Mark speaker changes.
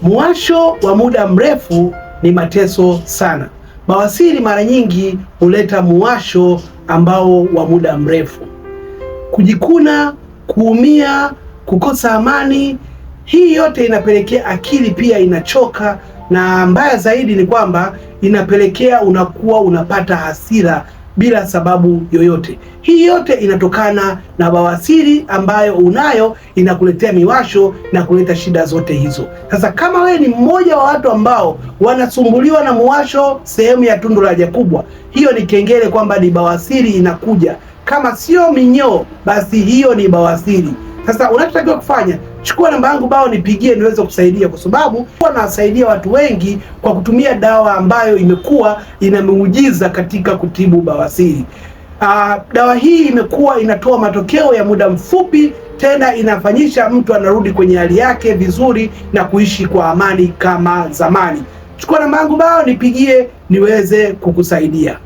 Speaker 1: Muwasho wa muda mrefu ni mateso sana. Bawasiri mara nyingi huleta muwasho ambao wa muda mrefu, kujikuna, kuumia, kukosa amani. Hii yote inapelekea akili pia inachoka, na mbaya zaidi ni kwamba inapelekea unakuwa unapata hasira bila sababu yoyote. Hii yote inatokana na bawasiri ambayo unayo, inakuletea miwasho na kuleta shida zote hizo. Sasa kama wewe ni mmoja wa watu ambao wanasumbuliwa na muwasho sehemu ya tundu la haja kubwa, hiyo ni kengele kwamba ni bawasiri inakuja. Kama sio minyoo, basi hiyo ni bawasiri. Sasa unachotakiwa kufanya, chukua namba yangu bao nipigie niweze kusaidia, kwa sababu nawasaidia watu wengi kwa kutumia dawa ambayo imekuwa ina muujiza katika kutibu bawasiri. Dawa hii imekuwa inatoa matokeo ya muda mfupi, tena inafanyisha mtu anarudi kwenye hali yake vizuri na kuishi kwa amani kama zamani. Chukua namba yangu bao nipigie niweze kukusaidia.